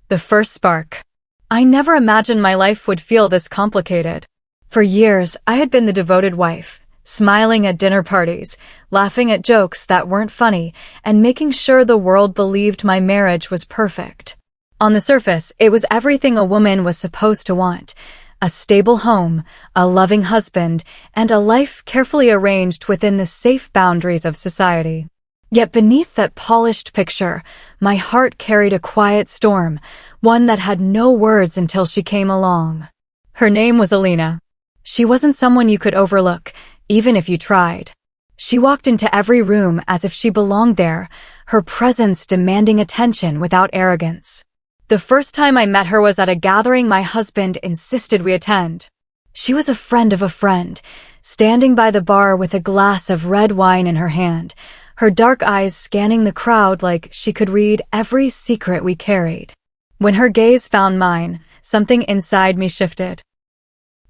The first spark. I never imagined my life would feel this complicated. For years, I had been the devoted wife, smiling at dinner parties, laughing at jokes that weren't funny, and making sure the world believed my marriage was perfect. On the surface, it was everything a woman was supposed to want: a stable home, a loving husband, and a life carefully arranged within the safe boundaries of society. Yet beneath that polished picture, my heart carried a quiet storm, one that had no words until she came along. Her name was Alina. She wasn't someone you could overlook, even if you tried. She walked into every room as if she belonged there, her presence demanding attention without arrogance. The first time I met her was at a gathering my husband insisted we attend. She was a friend of a friend, standing by the bar with a glass of red wine in her hand, her dark eyes scanning the crowd like she could read every secret we carried. When her gaze found mine, something inside me shifted.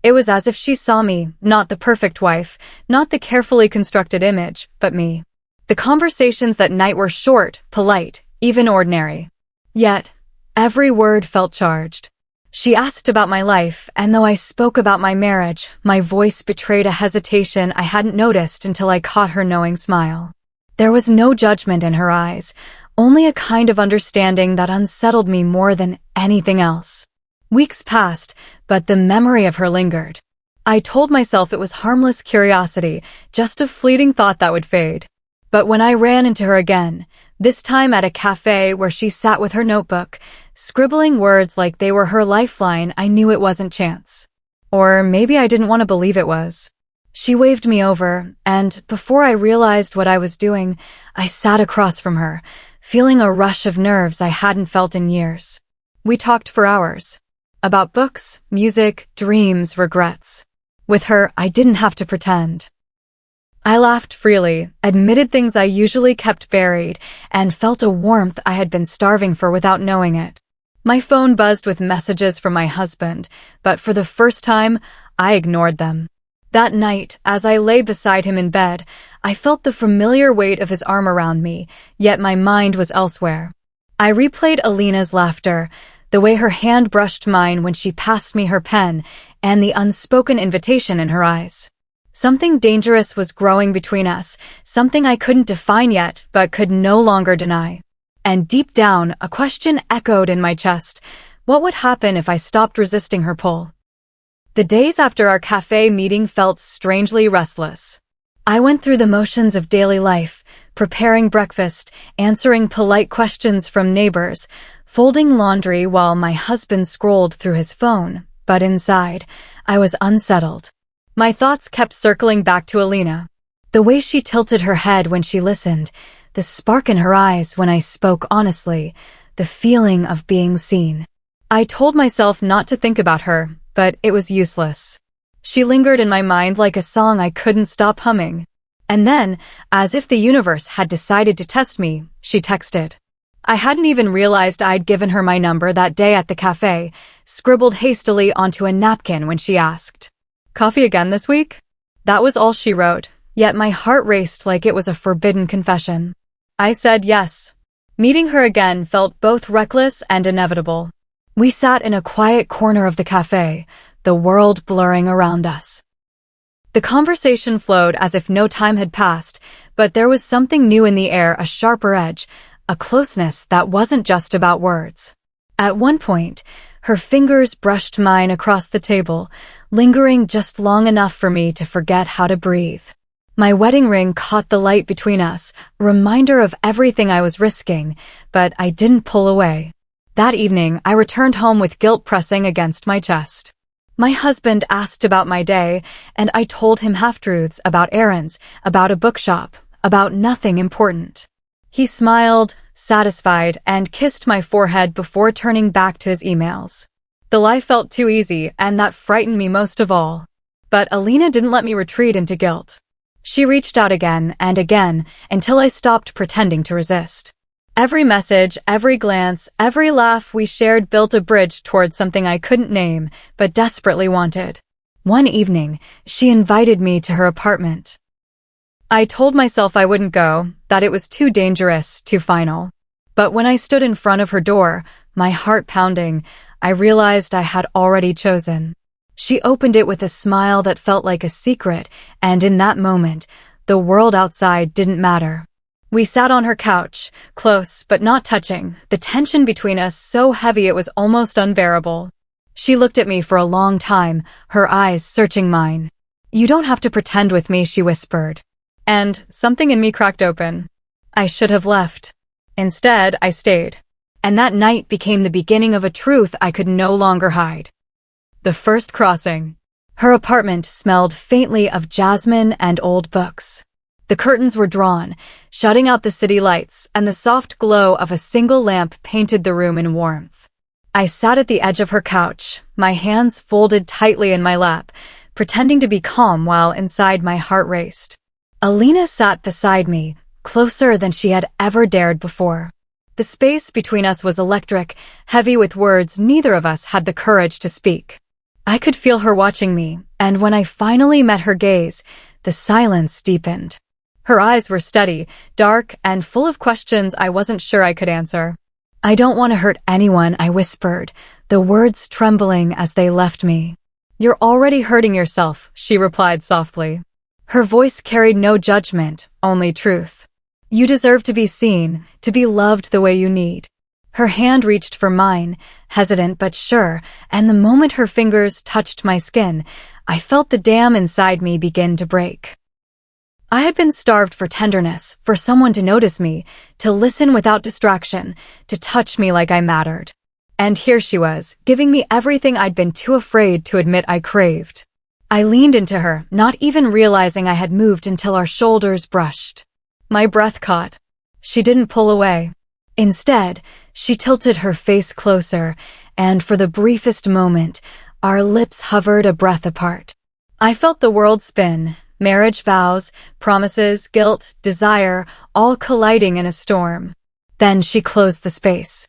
It was as if she saw me, not the perfect wife, not the carefully constructed image, but me. The conversations that night were short, polite, even ordinary. Yet, every word felt charged. She asked about my life, and though I spoke about my marriage, my voice betrayed a hesitation I hadn't noticed until I caught her knowing smile. There was no judgment in her eyes, only a kind of understanding that unsettled me more than anything else. Weeks passed, but the memory of her lingered. I told myself it was harmless curiosity, just a fleeting thought that would fade. But when I ran into her again, this time at a cafe where she sat with her notebook, scribbling words like they were her lifeline, I knew it wasn't chance. Or maybe I didn't want to believe it was. She waved me over, and before I realized what I was doing, I sat across from her, feeling a rush of nerves I hadn't felt in years. We talked for hours. About books, music, dreams, regrets. With her, I didn't have to pretend. I laughed freely, admitted things I usually kept buried, and felt a warmth I had been starving for without knowing it. My phone buzzed with messages from my husband, but for the first time, I ignored them. That night, as I lay beside him in bed, I felt the familiar weight of his arm around me, yet my mind was elsewhere. I replayed Alina's laughter, the way her hand brushed mine when she passed me her pen, and the unspoken invitation in her eyes. Something dangerous was growing between us, something I couldn't define yet, but could no longer deny. And deep down, a question echoed in my chest. What would happen if I stopped resisting her pull? The days after our cafe meeting felt strangely restless. I went through the motions of daily life, preparing breakfast, answering polite questions from neighbors, folding laundry while my husband scrolled through his phone, but inside, I was unsettled. My thoughts kept circling back to Alina. The way she tilted her head when she listened, the spark in her eyes when I spoke honestly, the feeling of being seen. I told myself not to think about her, but it was useless. She lingered in my mind like a song I couldn't stop humming. And then, as if the universe had decided to test me, she texted. I hadn't even realized I'd given her my number that day at the cafe, scribbled hastily onto a napkin when she asked, "Coffee again this week?" That was all she wrote, yet my heart raced like it was a forbidden confession. I said yes. Meeting her again felt both reckless and inevitable. We sat in a quiet corner of the cafe, the world blurring around us. The conversation flowed as if no time had passed, but there was something new in the air, a sharper edge, a closeness that wasn't just about words. At one point, her fingers brushed mine across the table, lingering just long enough for me to forget how to breathe. My wedding ring caught the light between us, a reminder of everything I was risking, but I didn't pull away. That evening, I returned home with guilt pressing against my chest. My husband asked about my day, and I told him half-truths about errands, about a bookshop, about nothing important. He smiled, satisfied, and kissed my forehead before turning back to his emails. The lie felt too easy, and that frightened me most of all. But Alina didn't let me retreat into guilt. She reached out again and again until I stopped pretending to resist. Every message, every glance, every laugh we shared built a bridge towards something I couldn't name, but desperately wanted. One evening, she invited me to her apartment. I told myself I wouldn't go, that it was too dangerous, too final. But when I stood in front of her door, My heart pounding, I realized I had already chosen. She opened it with a smile that felt like a secret, and in that moment, the world outside didn't matter. We sat on her couch, close but not touching, the tension between us so heavy it was almost unbearable. She looked at me for a long time, her eyes searching mine. "You don't have to pretend with me," she whispered. And something in me cracked open. I should have left. Instead, I stayed. And that night became the beginning of a truth I could no longer hide. The first crossing. Her apartment smelled faintly of jasmine and old books. The curtains were drawn, shutting out the city lights, and the soft glow of a single lamp painted the room in warmth. I sat at the edge of her couch, my hands folded tightly in my lap, pretending to be calm while inside my heart raced. Alina sat beside me, closer than she had ever dared before. The space between us was electric, heavy with words neither of us had the courage to speak. I could feel her watching me, and when I finally met her gaze, the silence deepened. Her eyes were steady, dark, and full of questions I wasn't sure I could answer. "I don't want to hurt anyone," I whispered, the words trembling as they left me. "You're already hurting yourself," she replied softly. Her voice carried no judgment, only truth. "You deserve to be seen, to be loved the way you need." Her hand reached for mine, hesitant but sure, and the moment her fingers touched my skin, I felt the dam inside me begin to break. I had been starved for tenderness, for someone to notice me, to listen without distraction, to touch me like I mattered. And here she was, giving me everything I'd been too afraid to admit I craved. I leaned into her, not even realizing I had moved until our shoulders brushed. My breath caught. She didn't pull away. Instead, she tilted her face closer, and for the briefest moment, our lips hovered a breath apart. I felt the world spin, marriage vows, promises, guilt, desire, all colliding in a storm. Then she closed the space.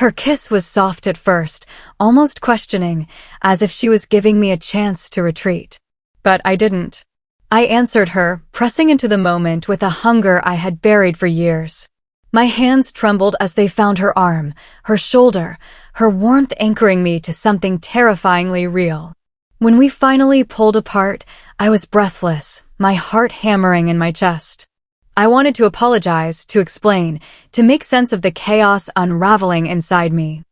Her kiss was soft at first, almost questioning, as if she was giving me a chance to retreat. But I didn't. I answered her, pressing into the moment with a hunger I had buried for years. My hands trembled as they found her arm, her shoulder, her warmth anchoring me to something terrifyingly real. When we finally pulled apart, I was breathless, my heart hammering in my chest. I wanted to apologize, to explain, to make sense of the chaos unraveling inside me.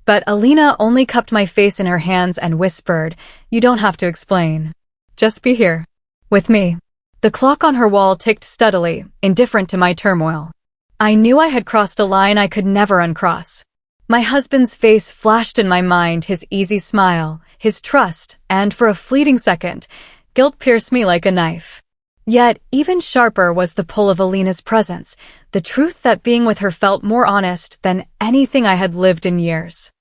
But Alina only cupped my face in her hands and whispered, "You don't have to explain. Just be here. With me." The clock on her wall ticked steadily, indifferent to my turmoil. I knew I had crossed a line I could never uncross. My husband's face flashed in my mind, his easy smile, his trust, and for a fleeting second, guilt pierced me like a knife. Yet, even sharper was the pull of Alina's presence, the truth that being with her felt more honest than anything I had lived in years.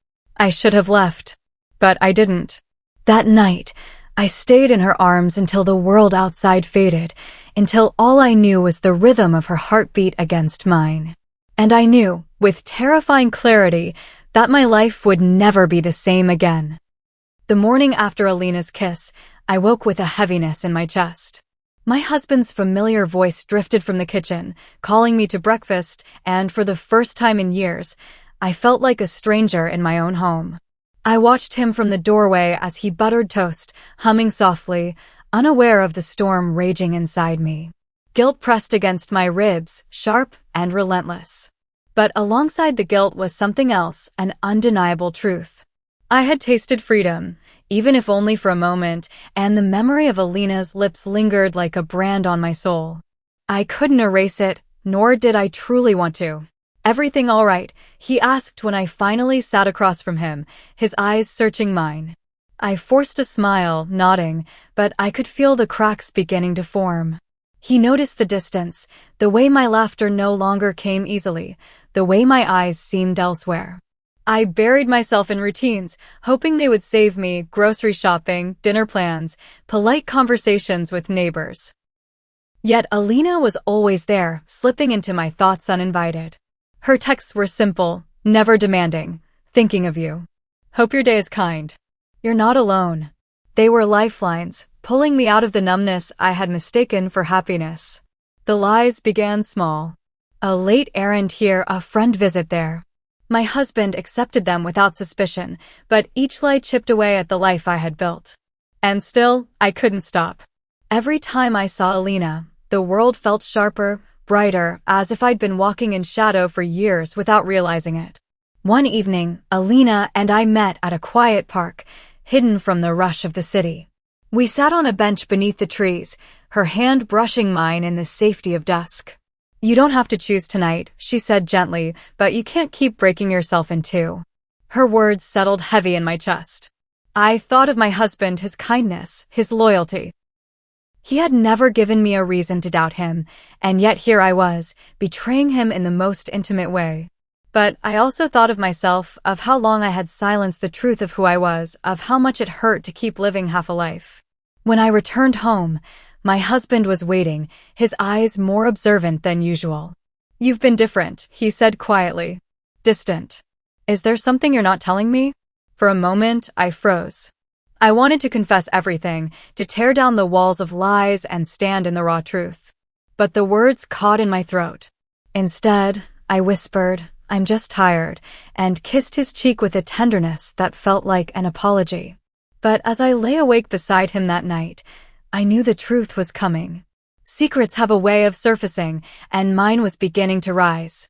I should have left, but I didn't. That night, I stayed in her arms until the world outside faded, until all I knew was the rhythm of her heartbeat against mine. And I knew, with terrifying clarity, that my life would never be the same again. The morning after Alina's kiss, I woke with a heaviness in my chest. My husband's familiar voice drifted from the kitchen, calling me to breakfast, and for the first time in years, I felt like a stranger in my own home. I watched him from the doorway as he buttered toast, humming softly, unaware of the storm raging inside me. Guilt pressed against my ribs, sharp and relentless. But alongside the guilt was something else, an undeniable truth. I had tasted freedom, even if only for a moment, and the memory of Alina's lips lingered like a brand on my soul. I couldn't erase it, nor did I truly want to. "Everything all right?" he asked when I finally sat across from him, his eyes searching mine. I forced a smile, nodding, but I could feel the cracks beginning to form. He noticed the distance, the way my laughter no longer came easily, the way my eyes seemed elsewhere. I buried myself in routines, hoping they would save me: grocery shopping, dinner plans, polite conversations with neighbors. Yet Alina was always there, slipping into my thoughts uninvited. Her texts were simple, never demanding. "Thinking of you. Hope your day is kind. You're not alone." They were lifelines, pulling me out of the numbness I had mistaken for happiness. The lies began small. A late errand here, a friend visit there. My husband accepted them without suspicion, but each lie chipped away at the life I had built. And still, I couldn't stop. Every time I saw Alina, the world felt sharper, brighter, as if I'd been walking in shadow for years without realizing it. One evening, Alina and I met at a quiet park, hidden from the rush of the city. We sat on a bench beneath the trees, her hand brushing mine in the safety of dusk. "You don't have to choose tonight," she said gently, "but you can't keep breaking yourself in two." Her words settled heavy in my chest. I thought of my husband, his kindness, his loyalty. He had never given me a reason to doubt him, and yet here I was, betraying him in the most intimate way. But I also thought of myself, of how long I had silenced the truth of who I was, of how much it hurt to keep living half a life. When I returned home, my husband was waiting, his eyes more observant than usual. "You've been different," he said quietly. "Distant. Is there something you're not telling me?" For a moment, I froze. I wanted to confess everything, to tear down the walls of lies and stand in the raw truth. But the words caught in my throat. Instead, I whispered, "I'm just tired," and kissed his cheek with a tenderness that felt like an apology. But as I lay awake beside him that night, I knew the truth was coming. Secrets have a way of surfacing, and mine was beginning to rise.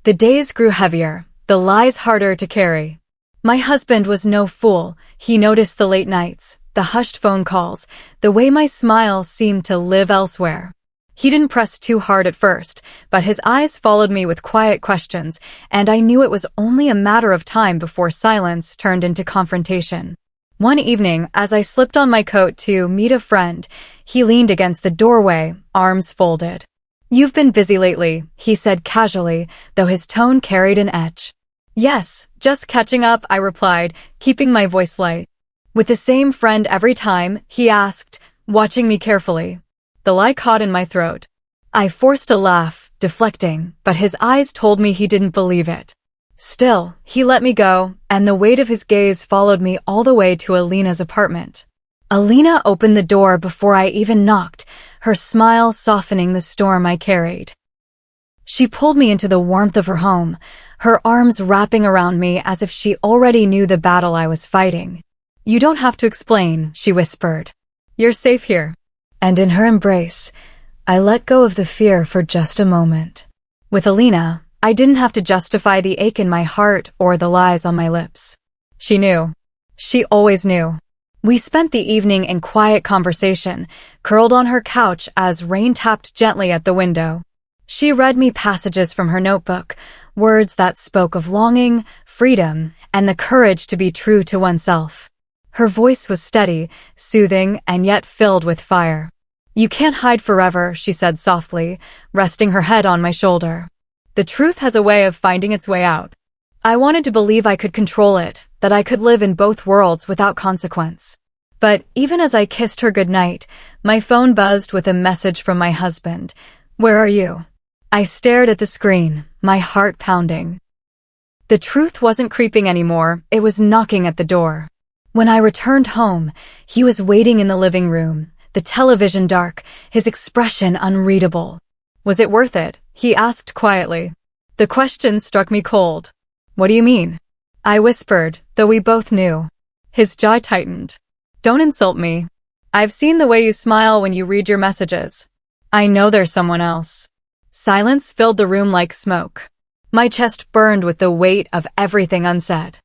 The days grew heavier, the lies harder to carry. My husband was no fool. He noticed the late nights, the hushed phone calls, the way my smile seemed to live elsewhere. He didn't press too hard at first, but his eyes followed me with quiet questions, and I knew it was only a matter of time before silence turned into confrontation. One evening, as I slipped on my coat to meet a friend, he leaned against the doorway, arms folded. "You've been busy lately," he said casually, though his tone carried an edge. "Yes, just catching up," I replied, keeping my voice light. "With the same friend every time?" he asked, watching me carefully. The lie caught in my throat. I forced a laugh, deflecting, but his eyes told me he didn't believe it. Still, he let me go, and the weight of his gaze followed me all the way to Alina's apartment. Alina opened the door before I even knocked, her smile softening the storm I carried. She pulled me into the warmth of her home, her arms wrapping around me as if she already knew the battle I was fighting. "You don't have to explain," she whispered. "You're safe here." And in her embrace, I let go of the fear for just a moment. With Alina, I didn't have to justify the ache in my heart or the lies on my lips. She knew. She always knew. We spent the evening in quiet conversation, curled on her couch as rain tapped gently at the window. She read me passages from her notebook, words that spoke of longing, freedom, and the courage to be true to oneself. Her voice was steady, soothing, and yet filled with fire. "You can't hide forever," she said softly, resting her head on my shoulder. "The truth has a way of finding its way out." I wanted to believe I could control it, that I could live in both worlds without consequence. But even as I kissed her goodnight, my phone buzzed with a message from my husband. "Where are you?" I stared at the screen, my heart pounding. The truth wasn't creeping anymore, it was knocking at the door. When I returned home, he was waiting in the living room, the television dark, his expression unreadable. "Was it worth it?" he asked quietly. The question struck me cold. "What do you mean?" I whispered, though we both knew. His jaw tightened. "Don't insult me. I've seen the way you smile when you read your messages. I know there's someone else." Silence filled the room like smoke. My chest burned with the weight of everything unsaid.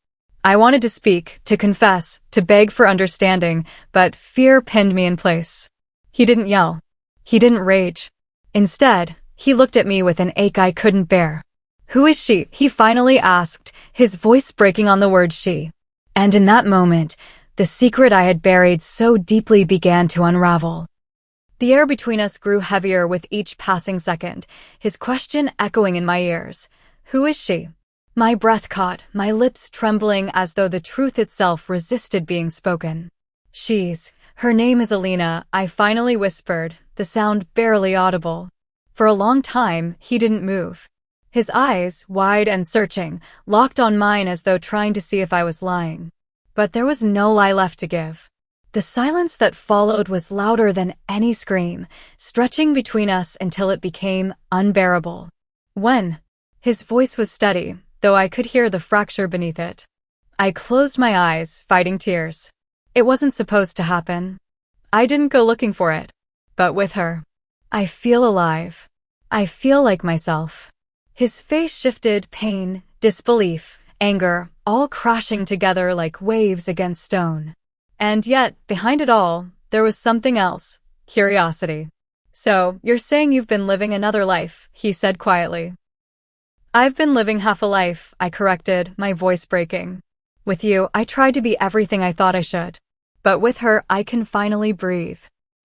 I wanted to speak, to confess, to beg for understanding, but fear pinned me in place. He didn't yell. He didn't rage. Instead, he looked at me with an ache I couldn't bear. "Who is she?" he finally asked, his voice breaking on the word she. And in that moment, the secret I had buried so deeply began to unravel. The air between us grew heavier with each passing second, his question echoing in my ears. "Who is she?" My breath caught, my lips trembling as though the truth itself resisted being spoken. Her name is Alina," I finally whispered, the sound barely audible. For a long time, he didn't move. His eyes, wide and searching, locked on mine as though trying to see if I was lying. But there was no lie left to give. The silence that followed was louder than any scream, stretching between us until it became unbearable. "When?" His voice was steady, though I could hear the fracture beneath it. I closed my eyes, fighting tears. It wasn't supposed to happen. I didn't go looking for it. But with her, I feel alive. I feel like myself. His face shifted, pain, disbelief, anger, all crashing together like waves against stone. And yet, behind it all, there was something else, curiosity. So, you're saying you've been living another life, he said quietly. I've been living half a life, I corrected, my voice breaking. With you, I tried to be everything I thought I should. But with her, I can finally breathe.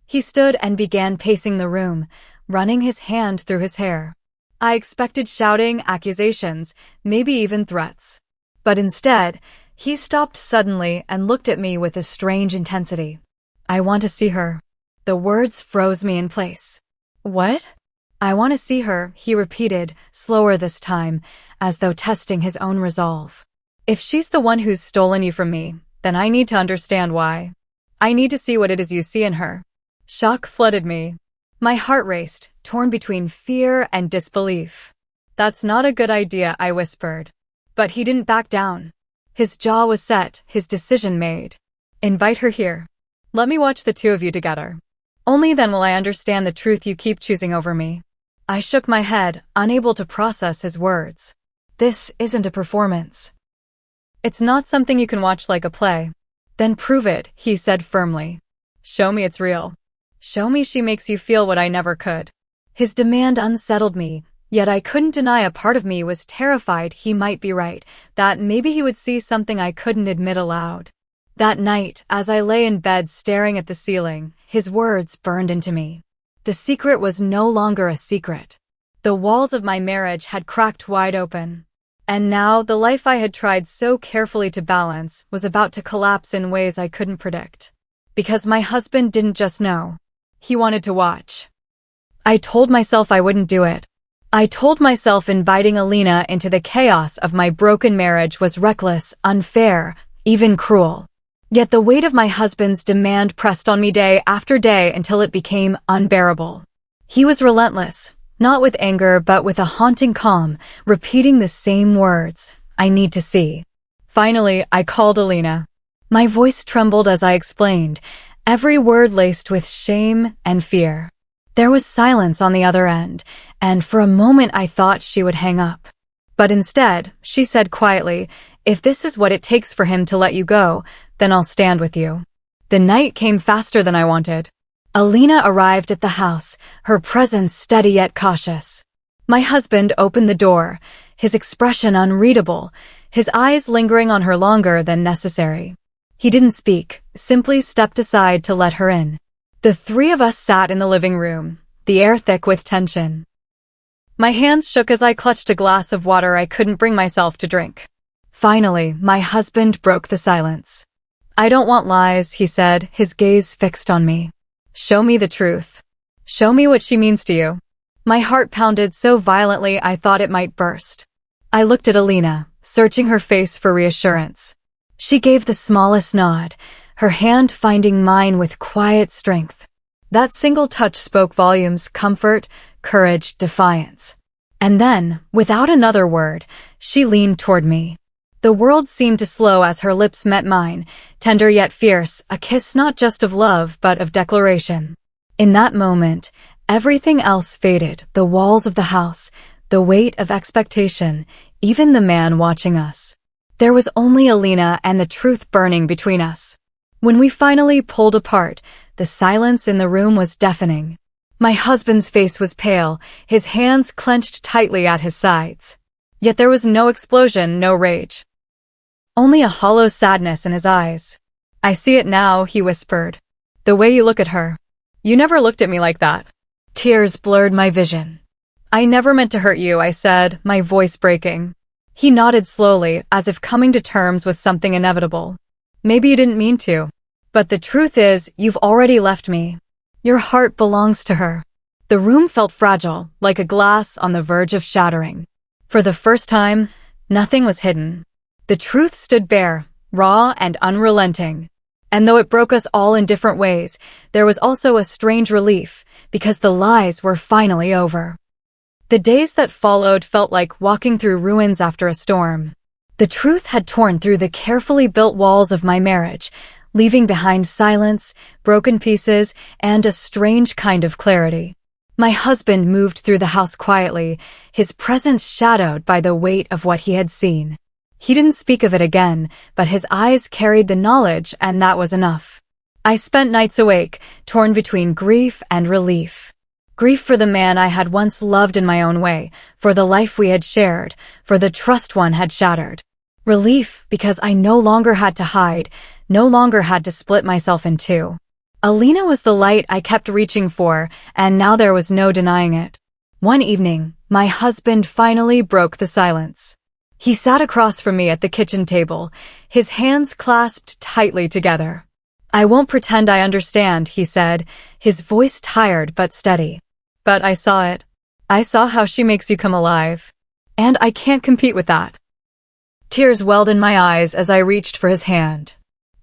He stood and began pacing the room, running his hand through his hair. I expected shouting, accusations, maybe even threats. But instead, he stopped suddenly and looked at me with a strange intensity. I want to see her. The words froze me in place. What? I want to see her, he repeated, slower this time, as though testing his own resolve. If she's the one who's stolen you from me, then I need to understand why. I need to see what it is you see in her. Shock flooded me. My heart raced, torn between fear and disbelief. That's not a good idea, I whispered. But he didn't back down. His jaw was set, his decision made. Invite her here. Let me watch the two of you together. Only then will I understand the truth you keep choosing over me. I shook my head, unable to process his words. This isn't a performance. It's not something you can watch like a play. Then prove it, he said firmly. Show me it's real. Show me she makes you feel what I never could. His demand unsettled me, yet I couldn't deny a part of me was terrified he might be right, that maybe he would see something I couldn't admit aloud. That night, as I lay in bed staring at the ceiling, his words burned into me. The secret was no longer a secret. The walls of my marriage had cracked wide open. And now, the life I had tried so carefully to balance was about to collapse in ways I couldn't predict. Because my husband didn't just know. He wanted to watch. I told myself I wouldn't do it. I told myself inviting Alina into the chaos of my broken marriage was reckless, unfair, even cruel. Yet the weight of my husband's demand pressed on me day after day until it became unbearable. He was relentless. Not with anger, but with a haunting calm, repeating the same words, I need to see. Finally, I called Alina. My voice trembled as I explained, every word laced with shame and fear. There was silence on the other end, and for a moment I thought she would hang up. But instead, she said quietly, if this is what it takes for him to let you go, then I'll stand with you. The night came faster than I wanted. Alina arrived at the house, her presence steady yet cautious. My husband opened the door, his expression unreadable, his eyes lingering on her longer than necessary. He didn't speak, simply stepped aside to let her in. The three of us sat in the living room, the air thick with tension. My hands shook as I clutched a glass of water I couldn't bring myself to drink. Finally, my husband broke the silence. I don't want lies, he said, his gaze fixed on me. Show me the truth. Show me what she means to you. My heart pounded so violently I thought it might burst. I looked at Alina, searching her face for reassurance. She gave the smallest nod, her hand finding mine with quiet strength. That single touch spoke volumes, comfort, courage, defiance. And then, without another word, she leaned toward me. The world seemed to slow as her lips met mine, tender yet fierce, a kiss not just of love but of declaration. In that moment, everything else faded, the walls of the house, the weight of expectation, even the man watching us. There was only Alina and the truth burning between us. When we finally pulled apart, the silence in the room was deafening. My husband's face was pale, his hands clenched tightly at his sides. Yet there was no explosion, no rage. Only a hollow sadness in his eyes. I see it now, he whispered. The way you look at her. You never looked at me like that. Tears blurred my vision. I never meant to hurt you, I said, my voice breaking. He nodded slowly, as if coming to terms with something inevitable. Maybe you didn't mean to. But the truth is, you've already left me. Your heart belongs to her. The room felt fragile, like a glass on the verge of shattering. For the first time, nothing was hidden. The truth stood bare, raw and unrelenting. And though it broke us all in different ways, there was also a strange relief, because the lies were finally over. The days that followed felt like walking through ruins after a storm. The truth had torn through the carefully built walls of my marriage, leaving behind silence, broken pieces, and a strange kind of clarity. My husband moved through the house quietly, his presence shadowed by the weight of what he had seen. He didn't speak of it again, but his eyes carried the knowledge, and that was enough. I spent nights awake, torn between grief and relief. Grief for the man I had once loved in my own way, for the life we had shared, for the trust one had shattered. Relief because I no longer had to hide, no longer had to split myself in two. Alina was the light I kept reaching for, and now there was no denying it. One evening, my husband finally broke the silence. He sat across from me at the kitchen table, his hands clasped tightly together. "I won't pretend I understand," he said, his voice tired but steady. "But I saw it. I saw how she makes you come alive. And I can't compete with that." Tears welled in my eyes as I reached for his hand.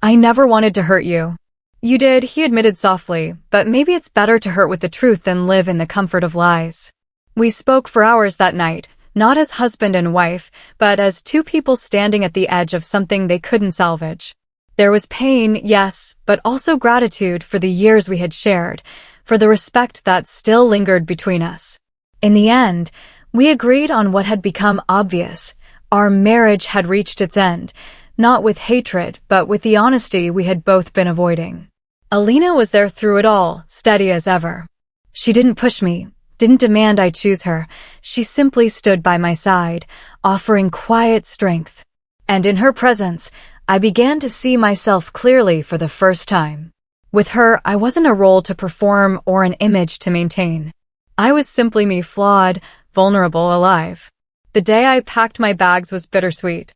"I never wanted to hurt you." "You did," he admitted softly, "but maybe it's better to hurt with the truth than live in the comfort of lies." We spoke for hours that night, not as husband and wife, but as two people standing at the edge of something they couldn't salvage. There was pain, yes, but also gratitude for the years we had shared, for the respect that still lingered between us. In the end, we agreed on what had become obvious. Our marriage had reached its end, not with hatred, but with the honesty we had both been avoiding. Alina was there through it all, steady as ever. She didn't push me, didn't demand I choose her. She simply stood by my side, offering quiet strength. And in her presence, I began to see myself clearly for the first time. With her, I wasn't a role to perform or an image to maintain. I was simply me, flawed, vulnerable, alive. The day I packed my bags was bittersweet.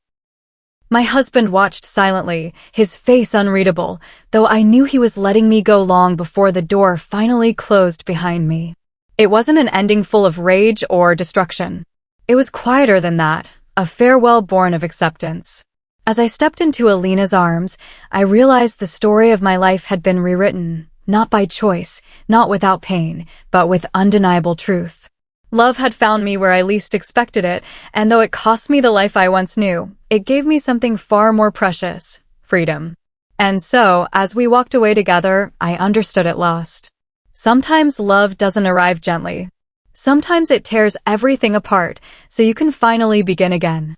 My husband watched silently, his face unreadable, though I knew he was letting me go long before the door finally closed behind me. It wasn't an ending full of rage or destruction. It was quieter than that, a farewell born of acceptance. As I stepped into Alina's arms, I realized the story of my life had been rewritten, not by choice, not without pain, but with undeniable truth. Love had found me where I least expected it, and though it cost me the life I once knew, it gave me something far more precious: freedom. And so, as we walked away together, I understood at last. Sometimes love doesn't arrive gently. Sometimes it tears everything apart, so you can finally begin again.